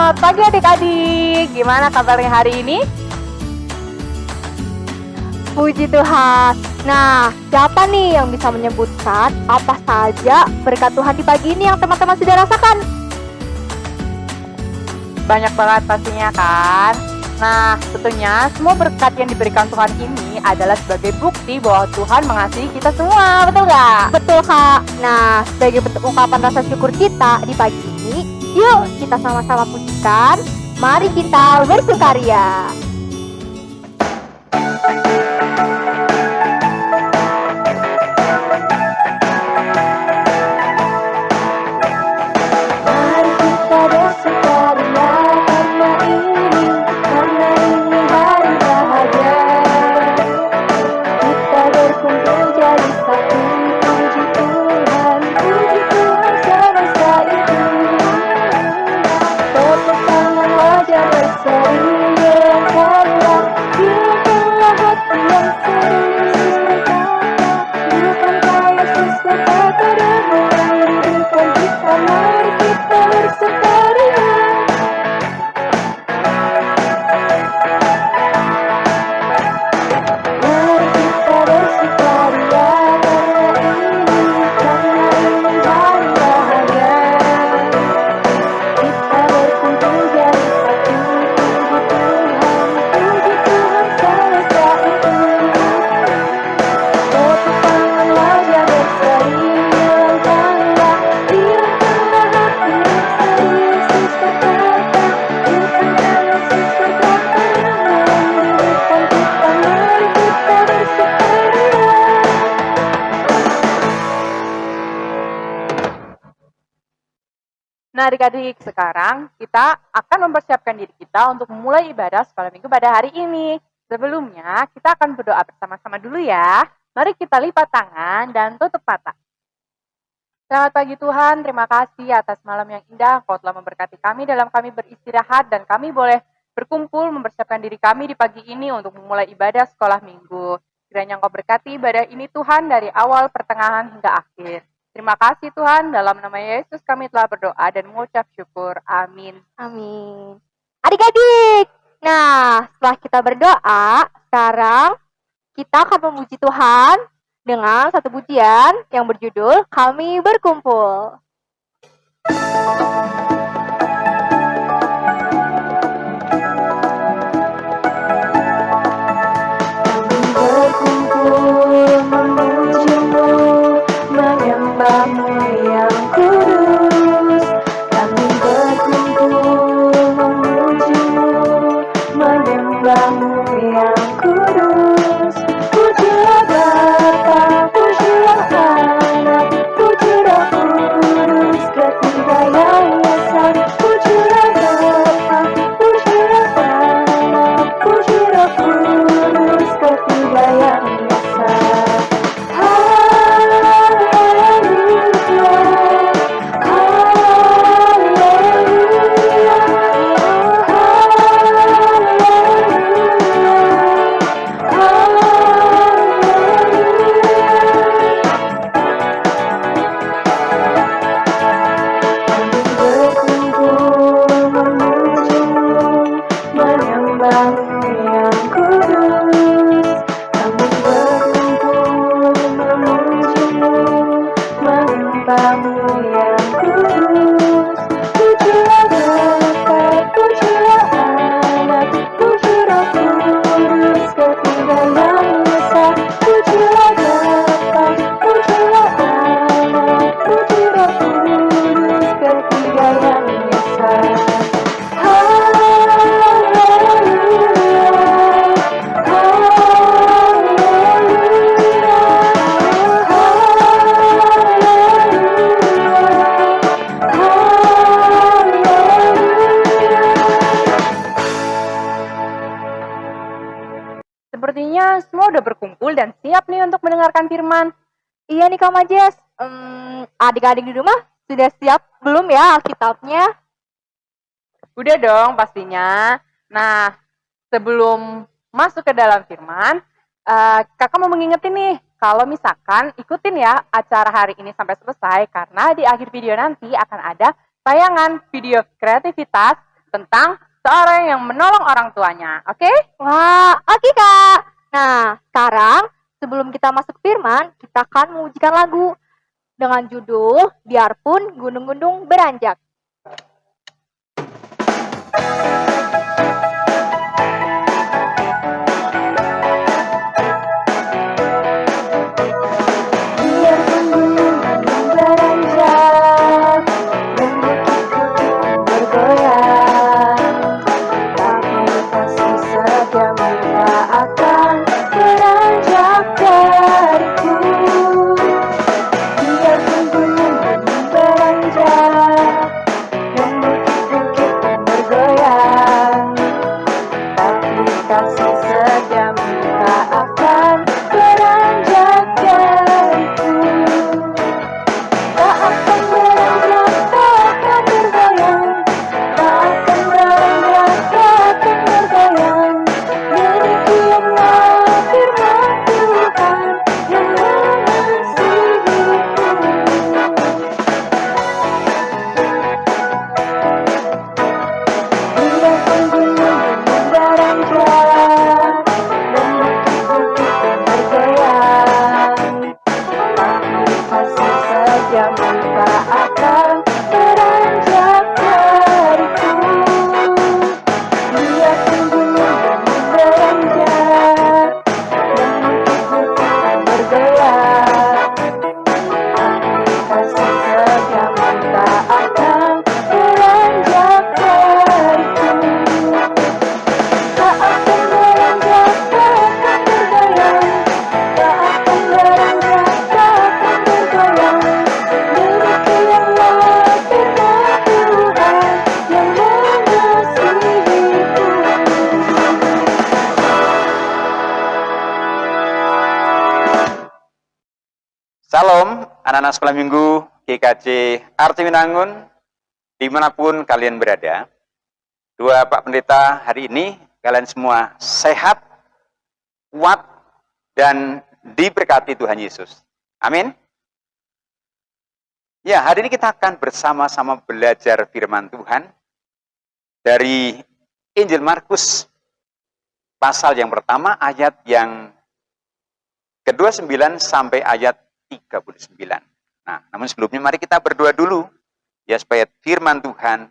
Selamat pagi adik-adik. Gimana kabarnya hari ini? Puji Tuhan. Nah, siapa nih yang bisa menyebutkan apa saja berkat Tuhan di pagi ini yang teman-teman sudah rasakan? Banyak banget pastinya kan? Nah, tentunya semua berkat yang diberikan Tuhan ini adalah sebagai bukti bahwa Tuhan mengasihi kita semua, betul nggak? Betul, Kak. Nah, sebagai bentuk ungkapan rasa syukur kita di pagi ini, yuk kita sama-sama pujikan. Mari kita bersukaria. Nah adik-adik, sekarang kita akan mempersiapkan diri kita untuk memulai ibadah sekolah minggu pada hari ini. Sebelumnya, kita akan berdoa bersama-sama dulu ya. Mari kita lipat tangan dan tutup mata. Selamat pagi Tuhan, terima kasih atas malam yang indah. Engkau telah memberkati kami dalam kami beristirahat dan kami boleh berkumpul mempersiapkan diri kami di pagi ini untuk memulai ibadah sekolah minggu. Kiranya Engkau berkati ibadah ini Tuhan dari awal, pertengahan hingga akhir. Terima kasih Tuhan, dalam nama Yesus kami telah berdoa dan mengucap syukur. Amin. Amin. Adik-adik, nah setelah kita berdoa, sekarang kita akan memuji Tuhan dengan satu pujian yang berjudul Kami Berkumpul. Sepertinya semua udah berkumpul dan siap nih untuk mendengarkan firman. Iya nih Kak Majes, adik-adik di rumah sudah siap belum ya Alkitabnya? Udah dong pastinya. Nah, sebelum masuk ke dalam firman, kakak mau mengingetin nih, kalau misalkan ikutin ya acara hari ini sampai selesai, karena di akhir video nanti akan ada tayangan video kreativitas tentang seorang yang menolong orang tuanya. Oke? Wah, oke Kak. Nah, sekarang sebelum kita masuk firman, kita akan mengujikan lagu dengan judul Biarpun Gunung-Gunung Beranjak. Biarpun gunung beranjak dan bukit-bukit bergoyang, tapi kasih setiamu tak akan beranjak dariku. Biarpun gunung beranjak dan bukit-bukit bergoyang, tapi kasih setiamu tak akan beranjak dariku. Tak akan beranjak, tak akan bergoyang, tak akan beranjak, tak akan bergoyang. Demikianlah firman Tuhan yang mengasihiku. Biarpun gunung beranjak dan bukit-bukit bergoyang, tapi kasih setiamu tak akan beranjak dariku. Biarpun gunung beranjak dan bukit-bukit bergoyang, tapi kasih setiamu tak akan beranjak dariku. Tak akan beranjak, tak akan bergoyang, tak akan beranjak, tak akan bergoyang. Demikianlah firman Tuhan yang mengasihiku. Salam anak-anak sekolah minggu GKJ Artiwinangun dimanapun kalian berada. Dua Pak Pendeta, hari ini kalian semua sehat, kuat, dan diberkati Tuhan Yesus. Amin. Ya, hari ini kita akan bersama-sama belajar firman Tuhan dari Injil Markus pasal yang pertama ayat yang ke-29 sampai ayat 39. Nah, namun sebelumnya mari kita berdoa dulu ya supaya firman Tuhan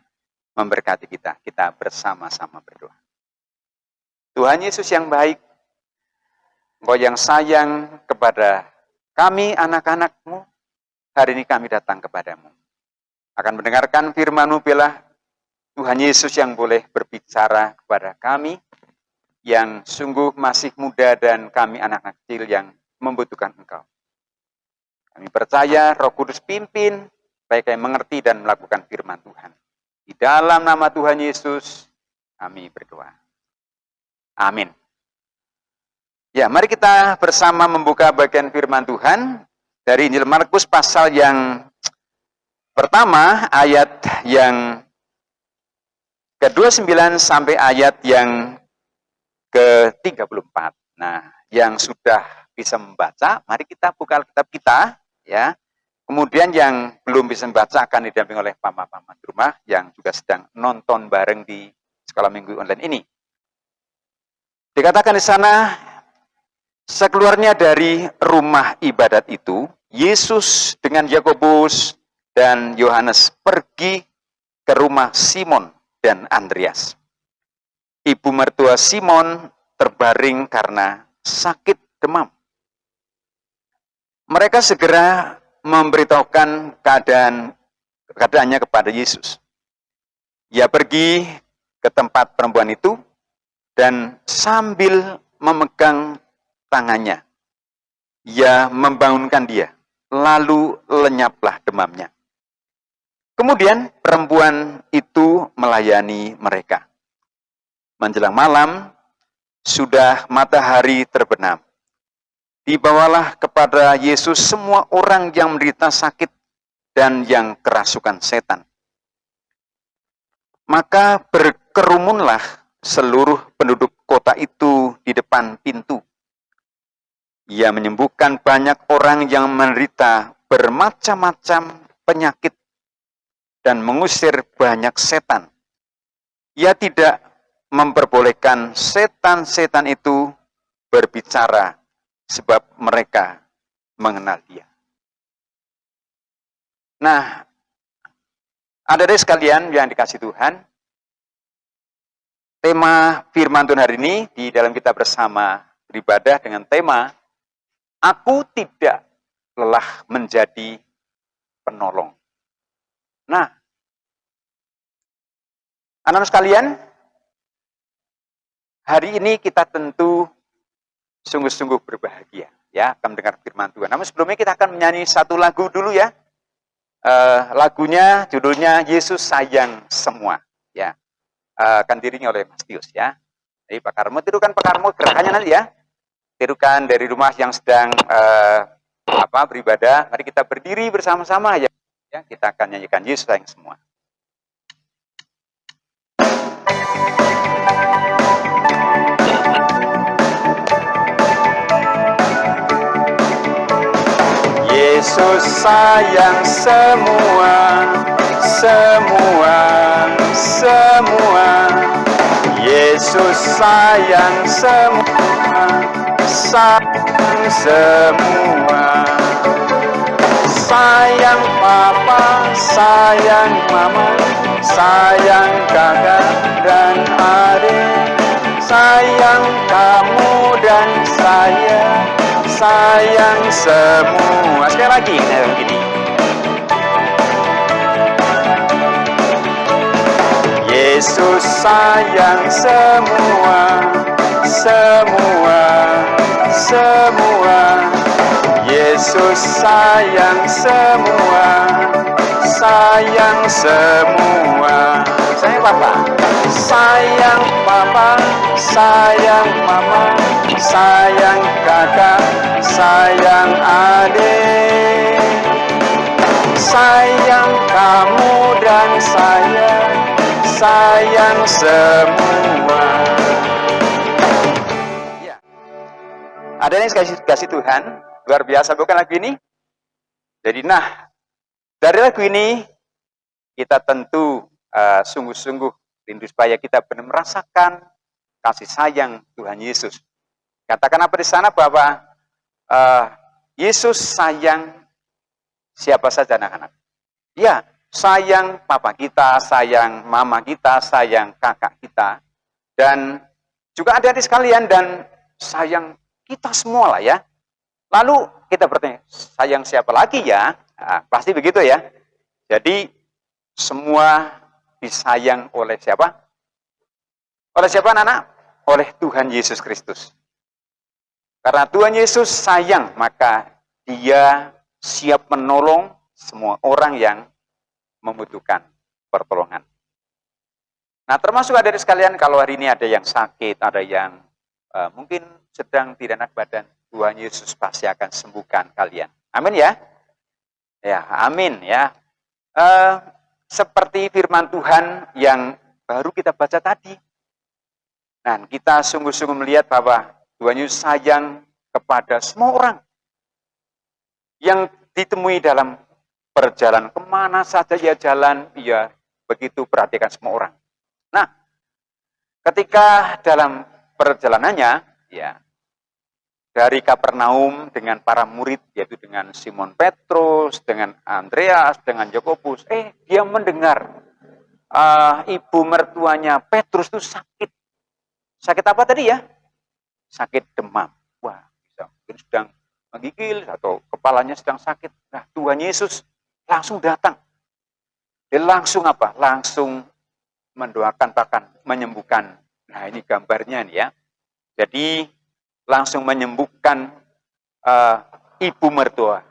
memberkati kita. Kita bersama-sama berdoa. Tuhan Yesus yang baik, Engkau yang sayang kepada kami anak-anak-Mu, hari ini kami datang kepadamu. Akan mendengarkan firman-Mu, biarlah Tuhan Yesus yang boleh berbicara kepada kami yang sungguh masih muda dan kami anak-anak kecil yang membutuhkan Engkau. Kami percaya Roh Kudus pimpin, baik kami mengerti dan melakukan firman Tuhan. Di dalam nama Tuhan Yesus, kami berdoa. Amin. Ya, mari kita bersama membuka bagian firman Tuhan dari Injil Markus pasal yang pertama, ayat yang ke-29 sampai ayat yang ke-34. Nah, yang sudah bisa membaca, mari kita buka Alkitab kita, ya. Kemudian yang belum bisa membaca akan didampingi oleh paman-paman di rumah yang juga sedang nonton bareng di sekolah minggu online ini. Dikatakan di sana, sekeluarnya dari rumah ibadat itu, Yesus dengan Yakobus dan Yohanes pergi ke rumah Simon dan Andreas. Ibu mertua Simon terbaring karena sakit demam. Mereka segera memberitahukan keadaannya kepada Yesus. Ia pergi ke tempat perempuan itu dan sambil memegang tangannya, ia membangunkan dia, lalu lenyaplah demamnya. Kemudian perempuan itu melayani mereka. Menjelang malam, sudah matahari terbenam. Dibawalah kepada Yesus semua orang yang menderita sakit dan yang kerasukan setan. Maka berkerumunlah seluruh penduduk kota itu di depan pintu. Ia menyembuhkan banyak orang yang menderita bermacam-macam penyakit dan mengusir banyak setan. Ia tidak memperbolehkan setan-setan itu berbicara sebab mereka mengenal dia. Nah, adik-adik sekalian yang dikasih Tuhan, tema firman Tuhan hari ini di dalam kita bersama beribadah dengan tema Aku tidak lelah menjadi penolong. Nah, anak-anak sekalian, hari ini kita tentu sungguh-sungguh berbahagia ya akan mendengar firman Tuhan. Namun sebelumnya kita akan menyanyi satu lagu dulu ya. Lagunya judulnya Yesus Sayang Semua ya. Akan diiringi oleh Mas Tius ya. Jadi Pak Karmo, tirukan Pak Karmo gerakannya nanti ya. Tirukan dari rumah yang sedang beribadah. Mari kita berdiri bersama-sama ya. Kita akan nyanyikan Yesus Sayang Semua. Yesus sayang semua, semua, semua. Yesus sayang semua, sayang semua. Sayang papa, sayang mama, sayang kakak dan adik, sayang kamu dan saya, sayang semua. Sekali lagi, begini. Yesus sayang semua, semua, semua. Yesus sayang semua, sayang semua. Sayang papa, sayang papa, sayang mama, sayang kakak, sayang adik, sayang kamu dan saya, sayang semua. Ya. Ada yang kasih Tuhan, luar biasa bukan lagu ini? Jadi dari lagu ini kita tentu sungguh-sungguh rindu supaya kita benar merasakan kasih sayang Tuhan Yesus. Katakan apa di sana bahwa Yesus sayang siapa saja anak-anak. Ya, sayang papa kita, sayang mama kita, sayang kakak kita, dan juga adik-adik sekalian, dan sayang kita semua lah ya. Lalu kita bertanya, sayang siapa lagi ya? Nah, pasti begitu ya. Jadi semua disayang oleh siapa? Oleh siapa anak-anak? Oleh Tuhan Yesus Kristus. Karena Tuhan Yesus sayang, maka Dia siap menolong semua orang yang membutuhkan pertolongan. Nah, termasuk adik sekalian, kalau hari ini ada yang sakit, ada yang mungkin sedang tidak enak badan, Tuhan Yesus pasti akan sembuhkan kalian. Amin ya? Ya, amin ya. Seperti firman Tuhan yang baru kita baca tadi. Dan kita sungguh-sungguh melihat bahwa Tuhan Yesus sayang kepada semua orang yang ditemui dalam perjalanan, kemana saja ia jalan, ia begitu perhatikan semua orang. Nah, ketika dalam perjalanannya, ya, dari Kapernaum dengan para murid, yaitu dengan Simon Petrus, dengan Andreas, dengan Yakobus, dia mendengar ibu mertuanya Petrus itu sakit. Sakit apa tadi ya? Sakit demam. Wah, mungkin sedang menggigil atau kepalanya sedang sakit. Nah, Tuhan Yesus langsung datang. Dia langsung apa? Langsung mendoakan, bahkan menyembuhkan. Nah, ini gambarnya nih ya. Jadi langsung menyembuhkan ibu mertua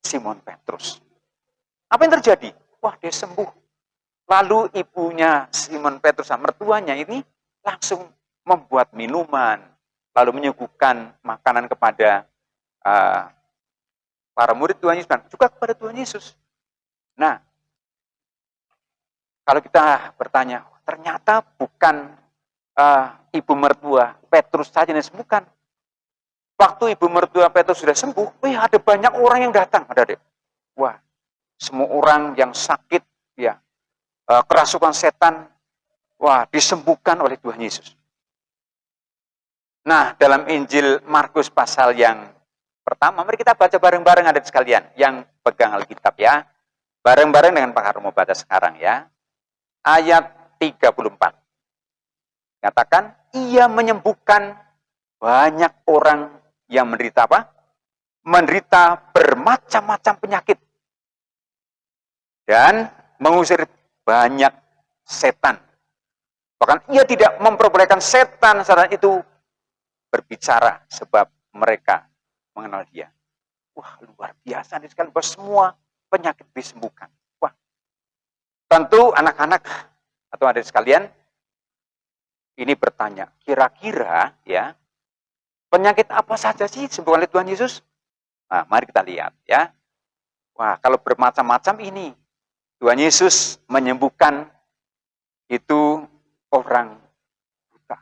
Simon Petrus. Apa yang terjadi? Wah, dia sembuh. Lalu ibunya Simon Petrus, mertuanya ini langsung membuat minuman, lalu menyuguhkan makanan kepada para murid Tuhan Yesus, dan juga kepada Tuhan Yesus. Nah, kalau kita bertanya, ternyata bukan ibu mertua Petrus saja yang disembuhkan. Waktu ibu mertua Petrus sudah sembuh, ada banyak orang yang datang, adik-adik. Wah, semua orang yang sakit, ya, kerasukan setan, Wah, disembuhkan oleh Tuhan Yesus. Nah, dalam Injil Markus pasal yang pertama, mari kita baca bareng-bareng adik sekalian yang pegang Alkitab ya. Bareng-bareng dengan Pak Harum mau baca sekarang ya. Ayat 34. Katakan, ia menyembuhkan banyak orang yang menderita apa? Menderita bermacam-macam penyakit. Dan mengusir banyak setan. Bahkan ia tidak memperbolehkan setan itu berbicara sebab mereka mengenal dia. Wah, luar biasa nih sekali bahwa semua penyakit disembuhkan. Wah, tentu anak-anak atau adik sekalian ini bertanya, kira-kira ya penyakit apa saja sih disembuhkan oleh Tuhan Yesus? Nah, mari kita lihat ya. Wah, kalau bermacam-macam ini Tuhan Yesus menyembuhkan itu orang buta.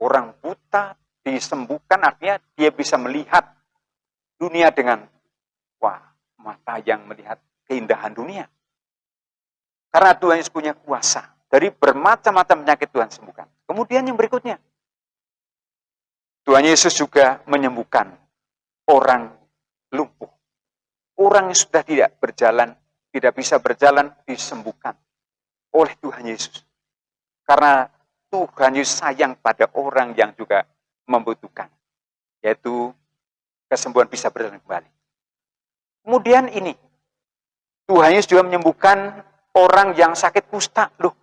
Orang buta disembuhkan artinya dia bisa melihat dunia dengan mata yang melihat keindahan dunia. Karena Tuhan Yesus punya kuasa. Dari bermacam-macam penyakit Tuhan sembuhkan. Kemudian yang berikutnya, Tuhan Yesus juga menyembuhkan orang lumpuh. Orang yang sudah tidak berjalan, tidak bisa berjalan, disembuhkan oleh Tuhan Yesus. Karena Tuhan Yesus sayang pada orang yang juga membutuhkan. Yaitu kesembuhan bisa berjalan kembali. Kemudian ini, Tuhan Yesus juga menyembuhkan orang yang sakit kusta. Loh,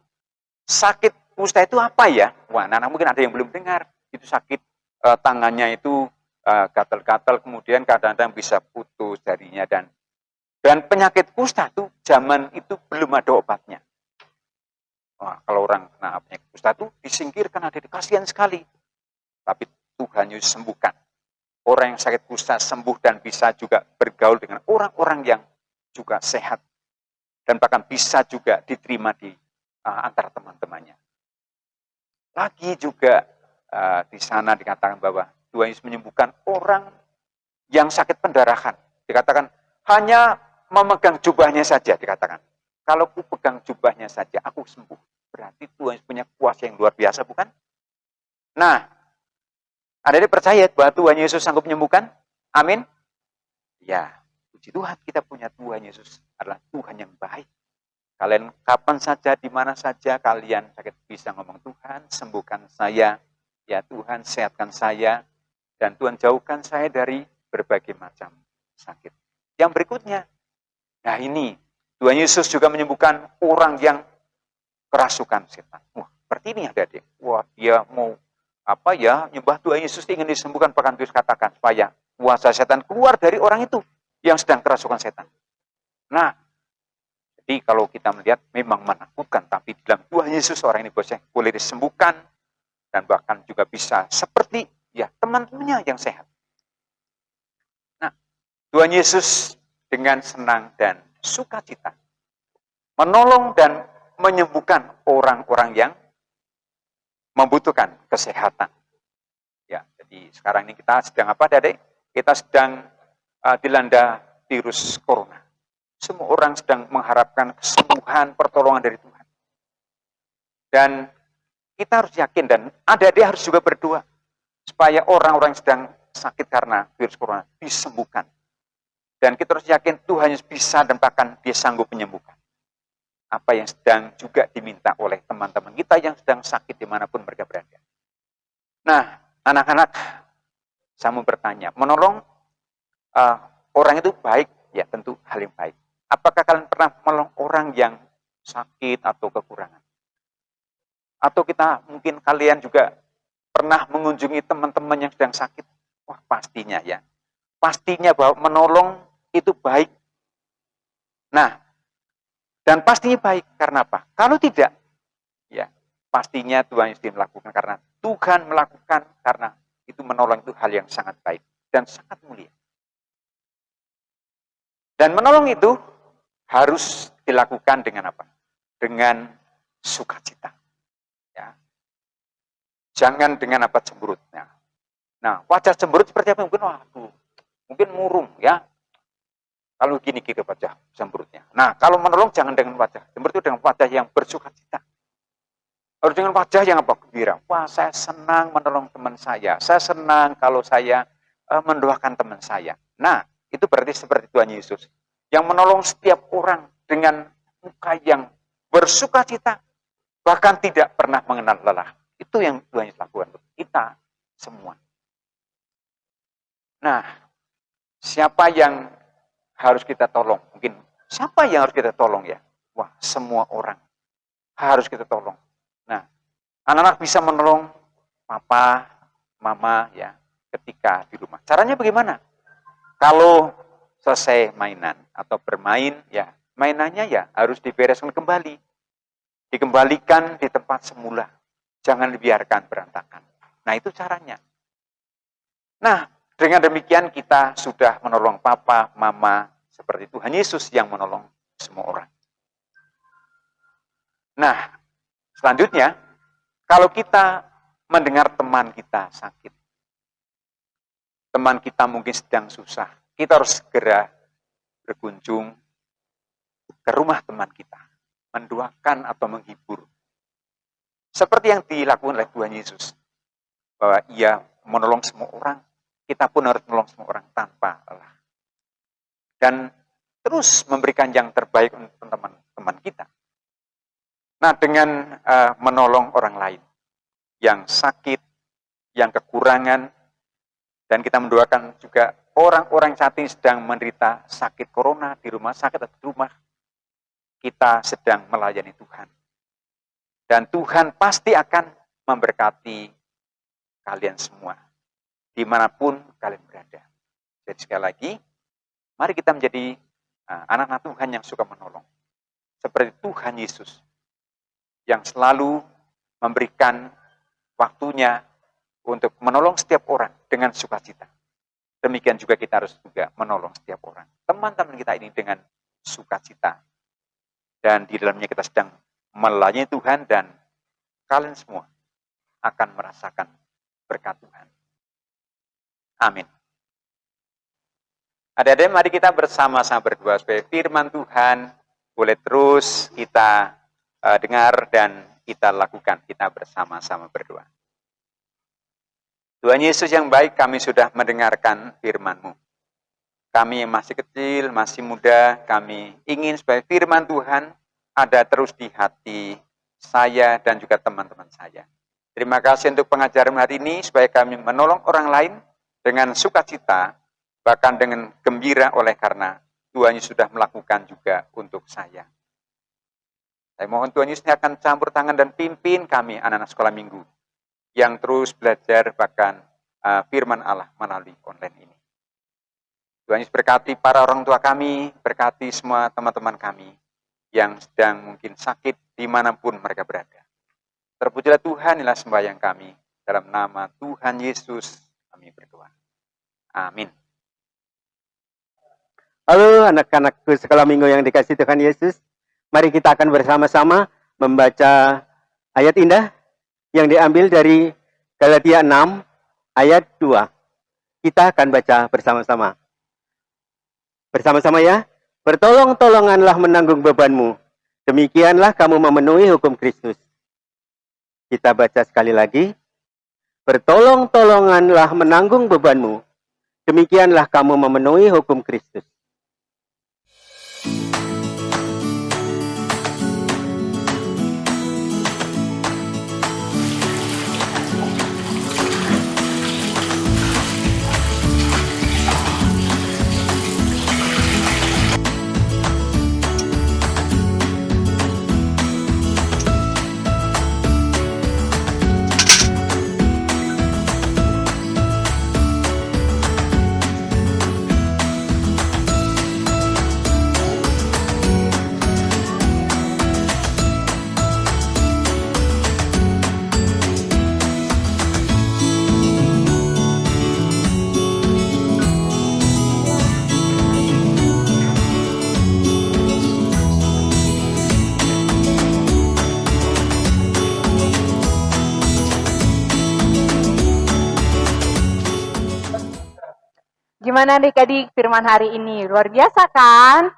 sakit kusta itu apa ya? Wah, anak mungkin ada yang belum dengar. Itu sakit tangannya itu gatal-gatal, kemudian kadang-kadang bisa putus jarinya. Dan penyakit kusta itu zaman itu belum ada obatnya. Wah, kalau orang kena penyakit kusta itu disingkirkan, ada kasihan sekali. Tapi Tuhan Yesus sembuhkan. Orang yang sakit kusta sembuh dan bisa juga bergaul dengan orang-orang yang juga sehat. Dan bahkan bisa juga diterima di antara teman-temannya. Lagi juga di sana dikatakan bahwa Tuhan Yesus menyembuhkan orang yang sakit pendarahan. Dikatakan hanya memegang jubahnya saja, dikatakan. Kalau aku pegang jubahnya saja, aku sembuh. Berarti Tuhan Yesus punya kuasa yang luar biasa, bukan? Nah, ada-ada percaya bahwa Tuhan Yesus sanggup menyembuhkan? Amin? Ya, puji Tuhan kita punya Tuhan Yesus adalah Tuhan yang baik. Kalian kapan saja, di mana saja kalian sakit bisa ngomong, Tuhan sembuhkan saya, ya Tuhan sehatkan saya, dan Tuhan jauhkan saya dari berbagai macam sakit. Yang berikutnya, nah ini, Tuhan Yesus juga menyembuhkan orang yang kerasukan setan. Wah, seperti ini adik-adik. Wah, dia mau nyembah Tuhan Yesus ingin disembuhkan, bahkan Yesus katakan supaya kuasa setan keluar dari orang itu yang sedang kerasukan setan. Nah, jadi kalau kita melihat memang menakutkan, tapi dalam Tuhan Yesus orang ini boleh disembuhkan dan bahkan juga bisa seperti ya teman-temannya yang sehat. Nah, Tuhan Yesus dengan senang dan sukacita menolong dan menyembuhkan orang-orang yang membutuhkan kesehatan. Ya, jadi sekarang ini kita sedang apa, Adik? Kita sedang dilanda virus corona. Semua orang sedang mengharapkan kesembuhan, pertolongan dari Tuhan. Dan kita harus yakin dan adik-adik harus juga berdoa supaya orang-orang yang sedang sakit karena virus corona disembuhkan. Dan kita harus yakin Tuhan bisa dan bahkan dia sanggup menyembuhkan. Apa yang sedang juga diminta oleh teman-teman kita yang sedang sakit dimanapun mereka berada. Nah, anak-anak, saya mau bertanya, menolong orang itu baik? Ya, tentu hal yang baik. Apakah kalian pernah menolong orang yang sakit atau kekurangan? Atau mungkin kalian juga pernah mengunjungi teman-teman yang sedang sakit? Wah, pastinya ya. Pastinya bahwa menolong itu baik. Nah, dan pastinya baik karena apa? Kalau tidak, ya pastinya Tuhan Yesus melakukan karena Tuhan melakukan karena itu menolong itu hal yang sangat baik dan sangat mulia. Dan menolong itu harus dilakukan dengan apa? Dengan sukacita. Ya. Jangan dengan apa cemberutnya. Nah, wajah cemberut seperti apa? Mungkin murung ya. Kalau gini wajah cemberutnya. Nah, kalau menolong jangan dengan wajah cemberut, itu dengan wajah yang bersukacita. Harus dengan wajah yang apa? Gembira. Wah, saya senang menolong teman saya. Saya senang kalau saya mendoakan teman saya. Nah, itu berarti seperti Tuhan Yesus. Yang menolong setiap orang dengan muka yang bersuka cita. Bahkan tidak pernah mengenal lelah. Itu yang Tuhan Yesus lakukan untuk kita semua. Nah, siapa yang harus kita tolong? Mungkin siapa yang harus kita tolong ya? Wah, semua orang harus kita tolong. Nah, anak-anak bisa menolong papa, mama ya ketika di rumah. Caranya bagaimana? Kalau selesai mainan atau bermain ya, mainannya ya harus dibereskan kembali. Dikembalikan di tempat semula. Jangan dibiarkan berantakan. Nah, itu caranya. Nah, dengan demikian kita sudah menolong papa, mama, seperti Tuhan Yesus yang menolong semua orang. Nah, selanjutnya, kalau kita mendengar teman kita sakit, teman kita mungkin sedang susah, kita harus segera berkunjung ke rumah teman kita, mendoakan atau menghibur. Seperti yang dilakukan oleh Tuhan Yesus, bahwa ia menolong semua orang, kita pun harus menolong semua orang tanpa lelah. Dan terus memberikan yang terbaik untuk teman-teman kita. Nah, dengan menolong orang lain yang sakit, yang kekurangan, dan kita mendoakan juga orang-orang saat ini sedang menderita sakit corona di rumah sakit atau di rumah, kita sedang melayani Tuhan. Dan Tuhan pasti akan memberkati kalian semua, dimanapun kalian berada. Jadi sekali lagi, mari kita menjadi anak-anak Tuhan yang suka menolong. Seperti Tuhan Yesus, yang selalu memberikan waktunya untuk menolong setiap orang dengan sukacita. Demikian juga kita harus juga menolong setiap orang. Teman-teman kita ini dengan sukacita. Dan di dalamnya kita sedang melayani Tuhan dan kalian semua akan merasakan berkat Tuhan. Amin. Adik-adik, mari kita bersama-sama berdoa supaya firman Tuhan boleh terus kita dengar dan kita lakukan. Kita bersama-sama berdoa. Tuhan Yesus yang baik, kami sudah mendengarkan firman-Mu. Kami yang masih kecil, masih muda, kami ingin supaya firman Tuhan ada terus di hati saya dan juga teman-teman saya. Terima kasih untuk pengajaran hari ini, supaya kami menolong orang lain dengan sukacita, bahkan dengan gembira oleh karena Tuhan Yesus sudah melakukan juga untuk saya. Saya mohon Tuhan Yesus akan campur tangan dan pimpin kami anak-anak sekolah minggu yang terus belajar bahkan firman Allah melalui online ini. Tuhan Yesus berkati para orang tua kami, berkati semua teman-teman kami yang sedang mungkin sakit dimanapun mereka berada. Terpujilah Tuhan, inilah sembahyang kami. Dalam nama Tuhan Yesus kami berdoa. Amin. Halo anak-anakku sekolah minggu yang dikasihi Tuhan Yesus. Mari kita akan bersama-sama membaca ayat indah yang diambil dari Galatia 6 ayat 2. Kita akan baca bersama-sama. Bersama-sama ya. Bertolong-tolonganlah menanggung bebanmu. Demikianlah kamu memenuhi hukum Kristus. Kita baca sekali lagi. Bertolong-tolonganlah menanggung bebanmu. Demikianlah kamu memenuhi hukum Kristus. Gimana adik-adik firman hari ini? Luar biasa kan?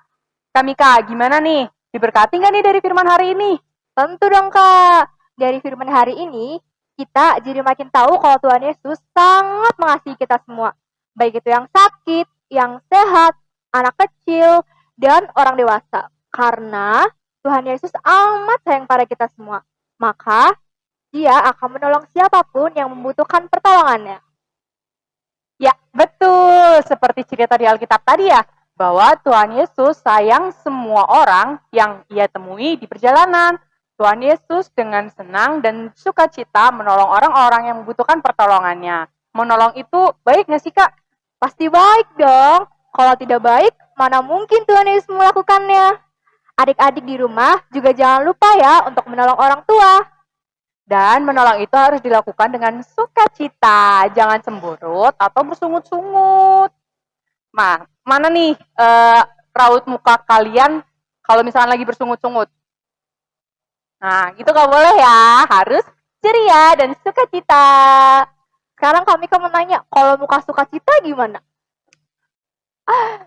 Kak Mika, gimana nih? Diberkati nggak nih dari firman hari ini? Tentu dong Kak. dari firman hari ini, kita jadi makin tahu kalau Tuhan Yesus sangat mengasihi kita semua. Baik itu yang sakit, yang sehat, anak kecil, dan orang dewasa. Karena Tuhan Yesus amat sayang pada kita semua. Maka, Dia akan menolong siapapun yang membutuhkan pertolongannya. Ya, betul. Seperti cerita di Alkitab tadi ya, bahwa Tuhan Yesus sayang semua orang yang Ia temui di perjalanan. Tuhan Yesus dengan senang dan sukacita menolong orang-orang yang membutuhkan pertolongannya. Menolong itu baik nggak sih, Kak? Pasti baik dong. Kalau tidak baik, mana mungkin Tuhan Yesus melakukannya. Adik-adik di rumah juga jangan lupa ya untuk menolong orang tua. Dan menolong itu harus dilakukan dengan sukacita, jangan cemberut atau bersungut-sungut. Nah, mana nih raut muka kalian kalau misalkan lagi bersungut-sungut? Nah, gitu gak boleh ya, harus ceria dan sukacita. Sekarang kami mau nanya, kalau muka sukacita gimana?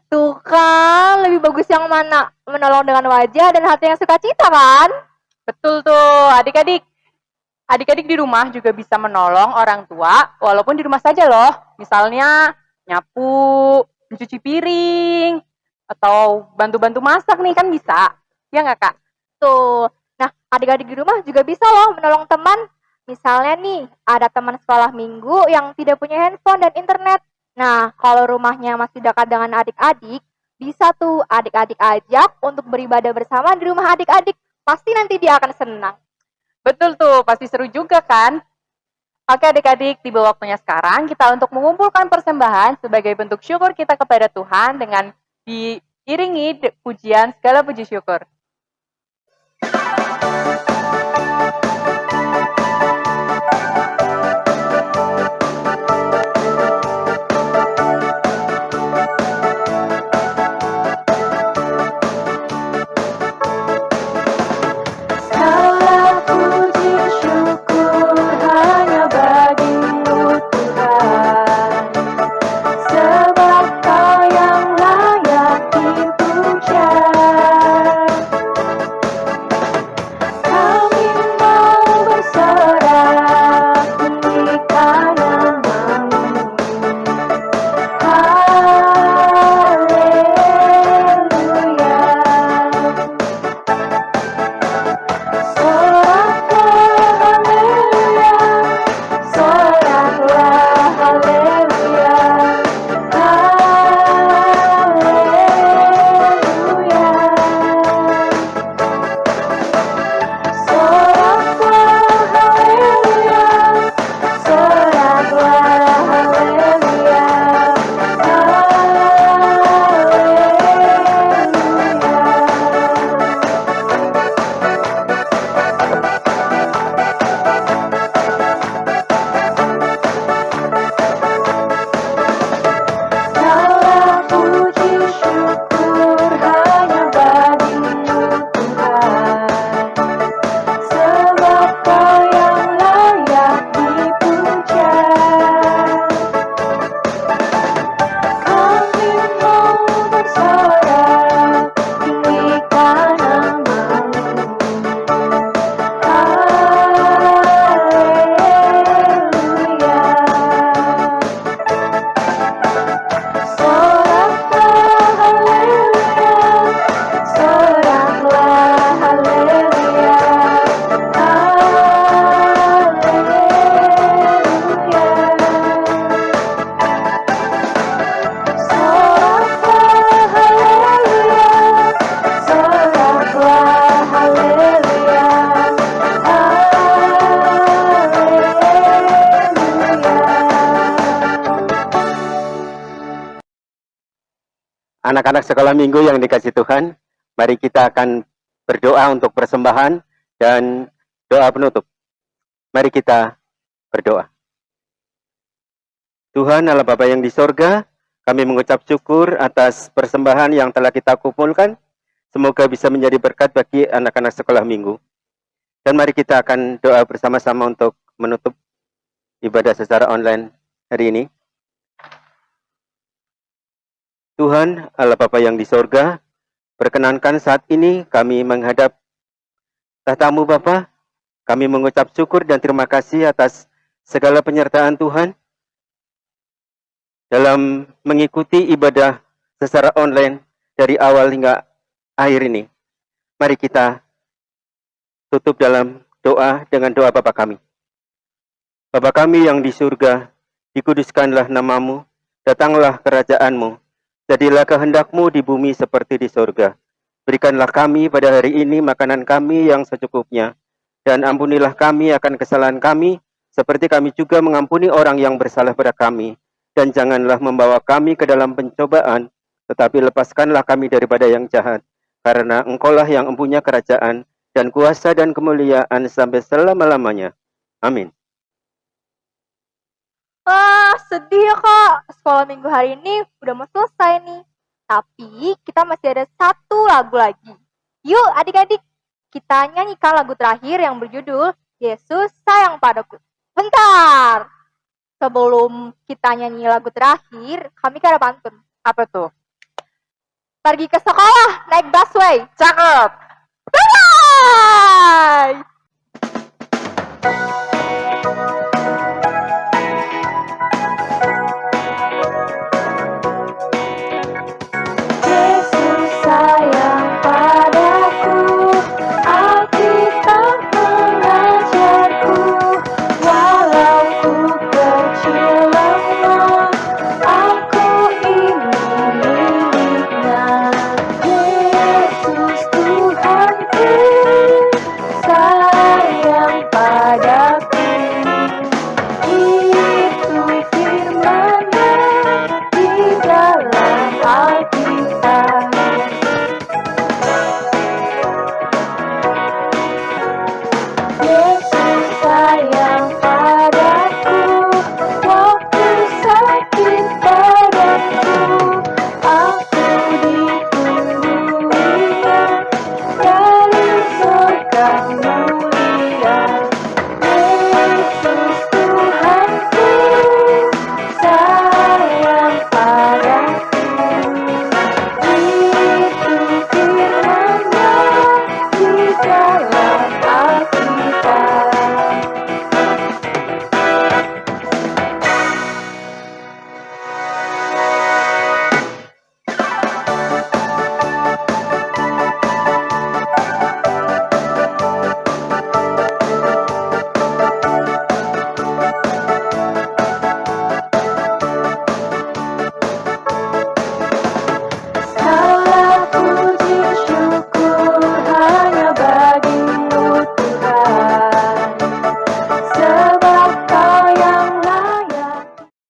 Tuh kan, lebih bagus yang mana? Menolong dengan wajah dan hati yang sukacita kan? Betul tuh, adik-adik. Adik-adik di rumah juga bisa menolong orang tua, walaupun di rumah saja loh. Misalnya nyapu, mencuci piring, atau bantu-bantu masak nih kan bisa. Ya nggak, Kak? Tuh. Nah, adik-adik di rumah juga bisa loh menolong teman. Misalnya nih, ada teman sekolah minggu yang tidak punya handphone dan internet. Nah, kalau rumahnya masih dekat dengan adik-adik, bisa tuh adik-adik ajak untuk beribadah bersama di rumah adik-adik. Pasti nanti dia akan senang. Betul tuh, pasti seru juga kan? Oke adik-adik, tiba waktunya sekarang kita untuk mengumpulkan persembahan sebagai bentuk syukur kita kepada Tuhan dengan diiringi pujian segala puji syukur. Anak-anak sekolah minggu yang dikasih Tuhan, mari kita akan berdoa untuk persembahan dan doa penutup. Mari kita berdoa. Tuhan Allah Bapa yang di sorga, kami mengucap syukur atas persembahan yang telah kita kumpulkan. Semoga bisa menjadi berkat bagi anak-anak sekolah minggu. Dan mari kita akan doa bersama-sama untuk menutup ibadah secara online hari ini. Tuhan Allah Bapa yang di sorga, perkenankan saat ini kami menghadap tahta-Mu Bapa. Kami mengucap syukur dan terima kasih atas segala penyertaan Tuhan dalam mengikuti ibadah secara online dari awal hingga akhir ini. Mari kita tutup dalam doa dengan doa Bapa kami. Bapa kami yang di surga, dikuduskanlah namamu, datanglah kerajaanmu, jadilah kehendakmu di bumi seperti di surga. Berikanlah kami pada hari ini makanan kami yang secukupnya, dan ampunilah kami akan kesalahan kami, seperti kami juga mengampuni orang yang bersalah pada kami. Dan janganlah membawa kami ke dalam pencobaan, tetapi lepaskanlah kami daripada yang jahat. Karena Engkaulah yang mempunyai kerajaan, dan kuasa dan kemuliaan sampai selama-lamanya. Amin. Wah, sedih ya kak. Sekolah minggu hari ini udah mau selesai nih. Tapi kita masih ada satu lagu lagi. Yuk adik-adik, kita nyanyikan lagu terakhir yang berjudul Yesus Sayang Padaku. Bentar! Sebelum kita nyanyi lagu terakhir, kami ada pantun. Apa tuh? Pergi ke sekolah, naik busway. Cakep! Bye!